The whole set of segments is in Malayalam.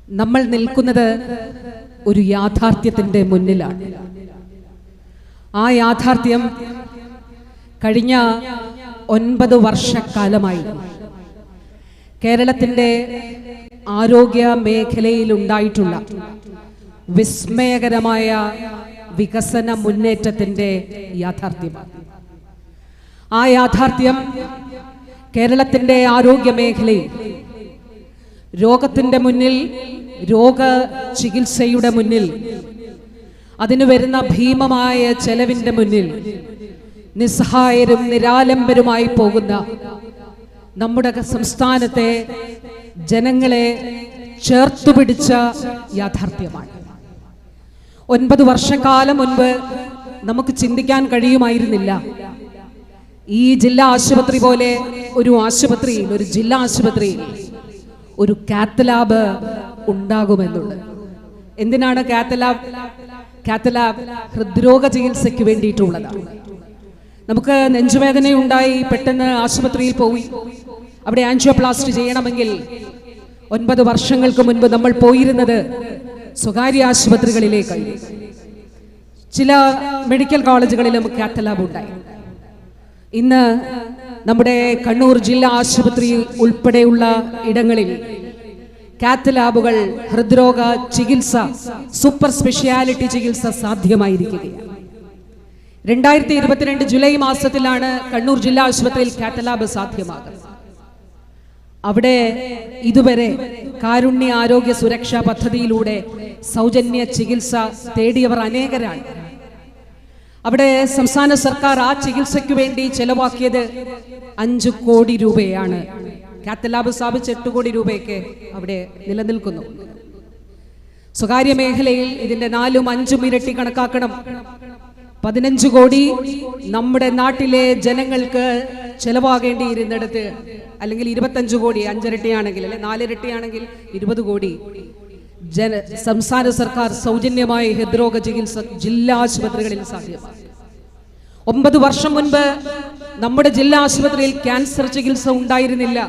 നമ്മൾ നിൽക്കുന്നത് ഒരു യാഥാർത്ഥ്യത്തിൻ്റെ മുന്നിലാണ്. ആ യാഥാർത്ഥ്യം കഴിഞ്ഞ 9 വർഷക്കാലമായി കേരളത്തിൻ്റെ ആരോഗ്യ മേഖലയിൽ ഉണ്ടായിട്ടുള്ള വിസ്മയകരമായ വികസന മുന്നേറ്റത്തിൻ്റെ യാഥാർത്ഥ്യമാണ്. ആ യാഥാർത്ഥ്യം കേരളത്തിൻ്റെ ആരോഗ്യ മേഖലയിൽ രോഗത്തിൻ്റെ മുന്നിൽ, രോഗ ചികിത്സയുടെ മുന്നിൽ, അതിന് വരുന്ന ഭീമമായ ചെലവിൻ്റെ മുന്നിൽ നിസ്സഹായരും നിരാലംബരുമായി പോകുന്ന നമ്മുടെ സംസ്ഥാനത്തെ ജനങ്ങളെ ചേർത്തുപിടിച്ച യാഥാർത്ഥ്യമാണ്. 9 വർഷക്കാലം മുൻപ് നമുക്ക് ചിന്തിക്കാൻ കഴിയുമായിരുന്നില്ല ഈ ജില്ലാ ആശുപത്രി പോലെ ഒരു ആശുപത്രിയിൽ, ഒരു ജില്ലാ ആശുപത്രിയിൽ ഒരു കാത്ത് ലാബ് ഉണ്ടാകുമെന്നുള്ളത്. എന്തിനാണ് കാത്ത് ലാബ്? കാത്ത് ലാബ് ഹൃദ്രോഗ ചികിത്സയ്ക്ക് വേണ്ടിയിട്ടുള്ളതാണ്. നമുക്ക് നെഞ്ചുവേദനയുണ്ടായി പെട്ടെന്ന് ആശുപത്രിയിൽ പോയി അവിടെ ആൻജിയോപ്ലാസ്റ്റി ചെയ്യണമെങ്കിൽ 9 വർഷങ്ങൾക്ക് മുൻപ് നമ്മൾ പോയിരുന്നത് സ്വകാര്യ ആശുപത്രികളിലേക്കായി. ചില മെഡിക്കൽ കോളേജുകളിലും കാത്ത് ലാബ് ഉണ്ടായി. ഇന്ന് നമ്മുടെ കണ്ണൂർ ജില്ലാ ആശുപത്രി ഉൾപ്പെടെയുള്ള ഇടങ്ങളിൽ കാത്ത് ലാബുകൾ, ഹൃദ്രോഗ ചികിത്സ, സൂപ്പർ സ്പെഷ്യാലിറ്റി ചികിത്സ സാധ്യമായിരിക്കുകയാണ്. 2022 ജൂലൈ മാസത്തിലാണ് കണ്ണൂർ ജില്ലാ ആശുപത്രിയിൽ കാത്ത് ലാബ് സാധ്യമാകുന്നത്. അവിടെ ഇതുവരെ കാരുണ്യ ആരോഗ്യ സുരക്ഷാ പദ്ധതിയിലൂടെ സൗജന്യ ചികിത്സ തേടിയവർ അനേകരാണ്. അവിടെ സംസ്ഥാന സർക്കാർ ആ ചികിത്സയ്ക്ക് വേണ്ടി ചെലവാക്കിയത് 5 കോടി രൂപയാണ്. കാത്ത് ലാബ് സ്ഥാപിച്ച് 8 കോടി രൂപയൊക്കെ അവിടെ നിലനിൽക്കുന്നു. സ്വകാര്യ മേഖലയിൽ ഇതിന്റെ 4ഉം 5ഉം ഇരട്ടി കണക്കാക്കണം. 15 കോടി നമ്മുടെ നാട്ടിലെ ജനങ്ങൾക്ക് ചെലവാകേണ്ടിയിരുന്നിടത്ത്, അല്ലെങ്കിൽ 25 കോടി, 5 ഇരട്ടിയാണെങ്കിൽ, അല്ലെ 4 ഇരട്ടിയാണെങ്കിൽ 20 കോടി സംസ്ഥാന സർക്കാർ സൗജന്യമായി ഹൃദ്രോഗ ചികിത്സ ജില്ലാ ആശുപത്രികളിൽ സാധ്യമാണ്. 9 വർഷം മുൻപ് നമ്മുടെ ജില്ലാ ആശുപത്രിയിൽ ക്യാൻസർ ചികിത്സ ഉണ്ടായിരുന്നില്ല.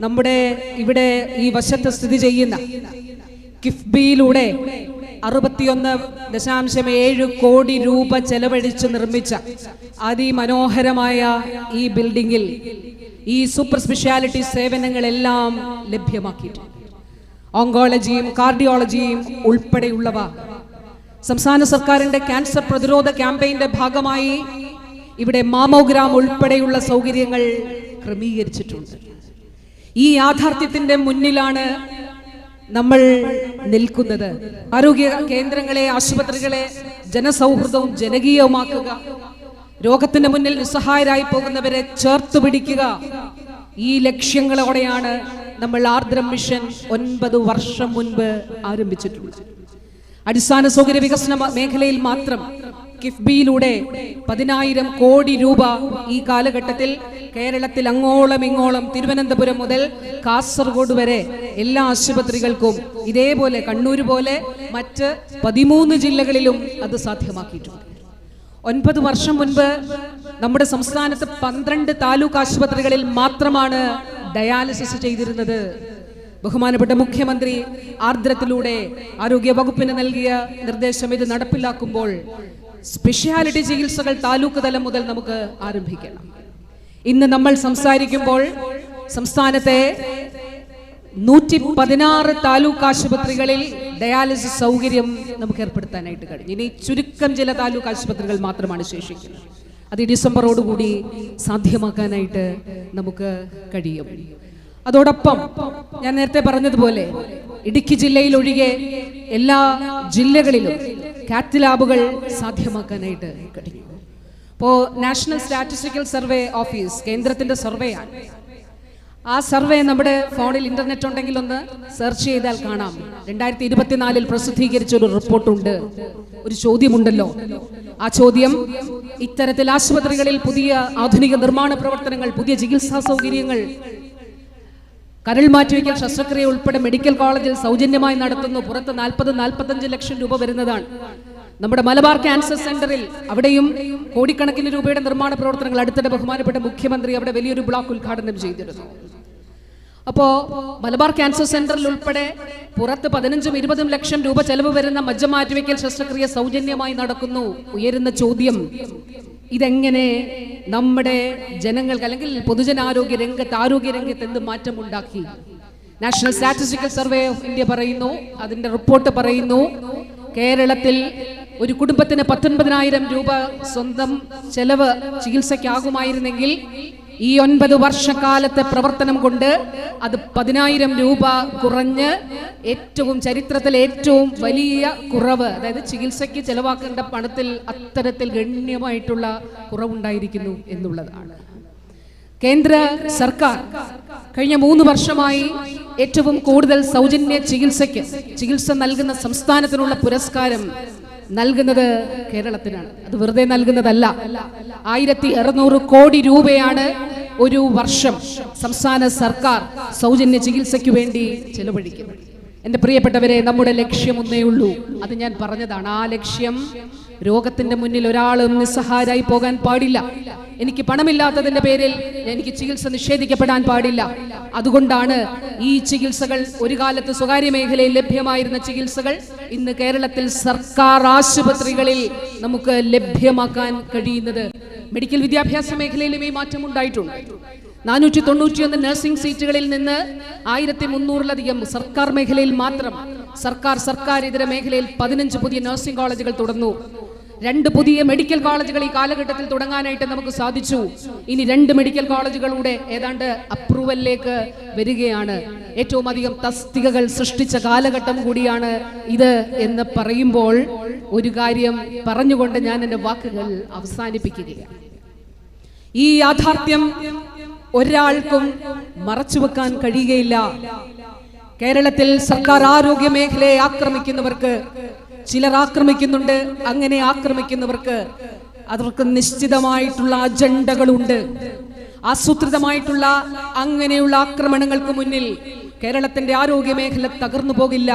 നമ്മുടെ ഇവിടെ ഈ വശത്ത് സ്ഥിതി ചെയ്യുന്ന കിഫ്ബിയിലൂടെ 61.7 കോടി രൂപ ചെലവഴിച്ച് നിർമ്മിച്ച അതിമനോഹരമായ ഈ ബിൽഡിംഗിൽ ഈ സൂപ്പർ സ്പെഷ്യാലിറ്റി സേവനങ്ങളെല്ലാം ലഭ്യമാക്കിയിട്ടുണ്ട്. ഓങ്കോളജിയും കാർഡിയോളജിയും ഉൾപ്പെടെയുള്ളവ സംസ്ഥാന സർക്കാരിന്റെ ക്യാൻസർ പ്രതിരോധ ക്യാമ്പയിന്റെ ഭാഗമായി ഇവിടെ മാമോഗ്രാം ഉൾപ്പെടെയുള്ള സൗകര്യങ്ങൾ ക്രമീകരിച്ചിട്ടുണ്ട്. ഈ യാഥാർത്ഥ്യത്തിന്റെ മുന്നിലാണ് നമ്മൾ നിൽക്കുന്നത്. ആരോഗ്യ കേന്ദ്രങ്ങളെ, ആശുപത്രികളെ ജനസൗഹൃദവും ജനകീയവുമാക്കുക, രോഗത്തിന് മുന്നിൽ നിസ്സഹായരായി പോകുന്നവരെ ചേർത്ത് പിടിക്കുക, ഈ ലക്ഷ്യങ്ങളോടെയാണ് നമ്മൾ ആർദ്രം മിഷൻ 9 വർഷം മുൻപ് ആരംഭിച്ചിട്ടുള്ളത്. അടിസ്ഥാന സൗകര്യ വികസന മേഖലയിൽ മാത്രം കിഫ്ബിയിലൂടെ 10,000 കോടി രൂപ ഈ കാലഘട്ടത്തിൽ കേരളത്തിൽ അങ്ങോളം ഇങ്ങോളം, തിരുവനന്തപുരം മുതൽ കാസർഗോഡ് വരെ എല്ലാ ആശുപത്രികൾക്കും, ഇതേപോലെ കണ്ണൂർ പോലെ മറ്റ് 13 ജില്ലകളിലും അത് സാധ്യമാക്കിയിട്ടുണ്ട്. 9 വർഷം മുൻപ് നമ്മുടെ സംസ്ഥാനത്ത് 12 താലൂക്ക് ആശുപത്രികളിൽ മാത്രമാണ് ഡയാലിസിസ് ചെയ്തിരുന്നത്. ബഹുമാനപ്പെട്ട മുഖ്യമന്ത്രി ആർദ്രത്തിലൂടെ ആരോഗ്യ വകുപ്പിന് നൽകിയ നിർദ്ദേശം ഇത് നടപ്പിലാക്കുമ്പോൾ സ്പെഷ്യാലിറ്റി ചികിത്സകൾ താലൂക്ക് തലം മുതൽ നമുക്ക് ആരംഭിക്കണം. ഇന്ന് നമ്മൾ സംസാരിക്കുമ്പോൾ സംസ്ഥാനത്തെ 116 താലൂക്ക് ആശുപത്രികളിൽ ഡയാലിസിസ് സൗകര്യം നമുക്ക് ഏർപ്പെടുത്താനായിട്ട് കഴിഞ്ഞു. ഇനി ചുരുക്കം ചില താലൂക്ക് ആശുപത്രികൾ മാത്രമാണ് ശേഷിക്കുന്നത്. അത് ഡിസംബറോടുകൂടി സാധ്യമാക്കാനായിട്ട് നമുക്ക് കഴിയും. അതോടൊപ്പം ഞാൻ നേരത്തെ പറഞ്ഞതുപോലെ ഇടുക്കി ജില്ലയിൽ ഒഴികെ എല്ലാ ജില്ലകളിലും കാത്ത് ലാബുകൾ സാധ്യമാക്കാനായിട്ട് കഴിഞ്ഞു. ഇപ്പോൾ നാഷണൽ സ്റ്റാറ്റിസ്റ്റിക്കൽ സർവേ ഓഫീസ് കേന്ദ്രത്തിന്റെ സർവേയാണ്. ആ സർവേ നമ്മുടെ ഫോണിൽ ഇന്റർനെറ്റ് ഉണ്ടെങ്കിൽ ഒന്ന് സെർച്ച് ചെയ്താൽ കാണാം. 2024 പ്രസിദ്ധീകരിച്ച ഒരു റിപ്പോർട്ടുണ്ട്. ഒരു ചോദ്യമുണ്ടല്ലോ, ആ ചോദ്യം ഇത്തരത്തിൽ ആശുപത്രികളിൽ പുതിയ ആധുനിക നിർമ്മാണ പ്രവർത്തനങ്ങൾ, പുതിയ ചികിത്സാ സൗകര്യങ്ങൾ, കരൾ മാറ്റിവെക്കൽ ശസ്ത്രക്രിയ ഉൾപ്പെടെ മെഡിക്കൽ കോളേജിൽ സൗജന്യമായി നടത്തുന്നു. പുറത്ത് 40-45 ലക്ഷം രൂപ വരുന്നതാണ്. നമ്മുടെ മലബാർ ക്യാൻസർ സെന്ററിൽ അവിടെയും കോടിക്കണക്കിന് രൂപയുടെ നിർമ്മാണ പ്രവർത്തനങ്ങൾ. അടുത്തിടെ ബഹുമാനപ്പെട്ട മുഖ്യമന്ത്രി അവിടെ വലിയൊരു ബ്ലോക്ക് ഉദ്ഘാടനം ചെയ്തിരുന്നു. അപ്പോൾ മലബാർ ക്യാൻസർ സെന്ററിൽ ഉൾപ്പെടെ പുറത്ത് 15-20 ലക്ഷം രൂപ ചെലവ് വരുന്ന മജ്ജ മാറ്റിവെക്കൽ ശസ്ത്രക്രിയ സൗജന്യമായി നടക്കുന്നു. ഉയരുന്ന ചോദ്യം, ഇതെങ്ങനെ നമ്മുടെ ജനങ്ങൾക്ക് അല്ലെങ്കിൽ പൊതുജനാരോഗ്യ രംഗത്ത് ആരോഗ്യരംഗത്ത് എന്ത് മാറ്റമുണ്ടാക്കി? National statistical survey of India പറയുന്നു, അതിന്റെ റിപ്പോർട്ട് പറയുന്നു, കേരളത്തിൽ ഒരു കുടുംബത്തിന് 19,000 രൂപ സ്വന്തം ചെലവ് ചികിത്സയ്ക്കാകുമായിരുന്നെങ്കിൽ ഈ 9 വർഷക്കാലത്തെ പ്രവർത്തനം കൊണ്ട് അത് 10,000 രൂപ കുറഞ്ഞ് ഏറ്റവും ചരിത്രത്തിലെ ഏറ്റവും വലിയ കുറവ്, അതായത് ചികിത്സയ്ക്ക് ചെലവാക്കേണ്ട പണത്തിൽ അത്തരത്തിൽ ഗണ്യമായിട്ടുള്ള കുറവുണ്ടായിരിക്കുന്നു എന്നുള്ളതാണ്. കേന്ദ്ര സർക്കാർ കഴിഞ്ഞ 3 വർഷമായി ഏറ്റവും കൂടുതൽ സൗജന്യ ചികിത്സ നൽകുന്ന സംസ്ഥാനത്തിനുള്ള പുരസ്കാരം നൽകുന്നത് കേരളത്തിനാണ്. അത് വെറുതെ നൽകുന്നതല്ല. 1,600 കോടി രൂപയാണ് ഒരു വർഷം സംസ്ഥാന സർക്കാർ സൗജന്യ ചികിത്സയ്ക്ക് വേണ്ടി ചെലവഴിക്കുന്നത്. എൻ്റെ പ്രിയപ്പെട്ടവരെ, നമ്മുടെ ലക്ഷ്യം ഒന്നേ ഉള്ളൂ. അത് ഞാൻ പറഞ്ഞതാണ്. ആ ലക്ഷ്യം, രോഗത്തിന്റെ മുന്നിൽ ഒരാളും നിസ്സഹായരായി പോകാൻ പാടില്ല. എനിക്ക് പണമില്ലാത്തതിന്റെ പേരിൽ എനിക്ക് ചികിത്സ നിഷേധിക്കപ്പെടാൻ പാടില്ല. അതുകൊണ്ടാണ് ഈ ചികിത്സകൾ, ഒരു കാലത്ത് സ്വകാര്യ മേഖലയിൽ ലഭ്യമായിരുന്ന ചികിത്സകൾ ഇന്ന് കേരളത്തിൽ സർക്കാർ ആശുപത്രികളിൽ നമുക്ക് ലഭ്യമാക്കാൻ കഴിയുന്നത്. മെഡിക്കൽ വിദ്യാഭ്യാസ മേഖലയിലും ഈ മാറ്റം ഉണ്ടായിട്ടുണ്ട്. 491 നഴ്സിംഗ് സീറ്റുകളിൽ നിന്ന് 1,300-ലധികം സർക്കാർ മേഖലയിൽ മാത്രം, സർക്കാർ ഇതര മേഖലയിൽ 15 പുതിയ നഴ്സിംഗ് കോളേജുകൾ തുറന്നു. 2 പുതിയ മെഡിക്കൽ കോളേജുകൾ ഈ കാലഘട്ടത്തിൽ തുടങ്ങാനായിട്ട് നമുക്ക് സാധിച്ചു. ഇനി 2 മെഡിക്കൽ കോളേജുകളുടെ ഏതാണ്ട് അപ്രൂവലിലേക്ക് വരികയാണ്. ഏറ്റവും അധികം തസ്തികകൾ സൃഷ്ടിച്ച കാലഘട്ടം കൂടിയാണ് ഇത് എന്ന് പറയുമ്പോൾ ഒരു കാര്യം പറഞ്ഞുകൊണ്ട് ഞാൻ എൻ്റെ വാക്കുകൾ അവസാനിപ്പിക്കുകയാണ്. ഈ യാഥാർത്ഥ്യം ഒരാൾക്കും മറച്ചുവെക്കാൻ കഴിയുകയില്ല. കേരളത്തിൽ സർക്കാർ ആരോഗ്യ മേഖലയെ ആക്രമിക്കുന്നവർക്ക്, ചിലർ ആക്രമിക്കുന്നുണ്ട്, അങ്ങനെ ആക്രമിക്കുന്നവർക്ക് അവർക്ക് നിശ്ചിതമായിട്ടുള്ള അജണ്ടകളുണ്ട്. ആസൂത്രിതമായിട്ടുള്ള അങ്ങനെയുള്ള ആക്രമണങ്ങൾക്ക് മുന്നിൽ കേരളത്തിന്റെ ആരോഗ്യ മേഖല തകർന്നു പോകില്ല.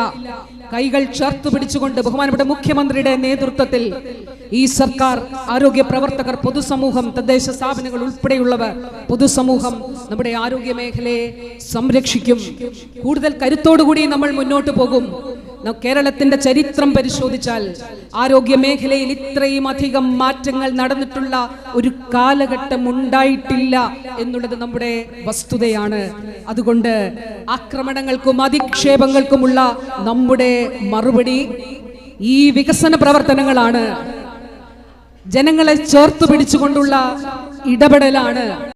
കൈകൾ ചേർത്ത് പിടിച്ചുകൊണ്ട് ബഹുമാനപ്പെട്ട മുഖ്യമന്ത്രിയുടെ നേതൃത്വത്തിൽ ഈ സർക്കാർ, ആരോഗ്യ പ്രവർത്തകർ, പൊതുസമൂഹം, തദ്ദേശ സ്ഥാപനങ്ങൾ ഉൾപ്പെടെയുള്ളവർ, പൊതുസമൂഹം നമ്മുടെ ആരോഗ്യ മേഖലയെ സംരക്ഷിക്കും. കൂടുതൽ കരുത്തോടുകൂടി നമ്മൾ മുന്നോട്ട് പോകും. കേരളത്തിന്റെ ചരിത്രം പരിശോധിച്ചാൽ ആരോഗ്യ മേഖലയിൽ ഇത്രയും അധികം മാറ്റങ്ങൾ നടന്നിട്ടുള്ള ഒരു കാലഘട്ടം ഉണ്ടായിട്ടില്ല എന്നുള്ളത് നമ്മുടെ വസ്തുതയാണ്. അതുകൊണ്ട് ആക്രമണങ്ങൾക്കും അധിക്ഷേപങ്ങൾക്കുമുള്ള നമ്മുടെ മറുപടി ഈ വികസന പ്രവർത്തനങ്ങളാണ്. ജനങ്ങളെ ചേർത്ത് പിടിച്ചുകൊണ്ടുള്ള ഇടപെടലാണ്.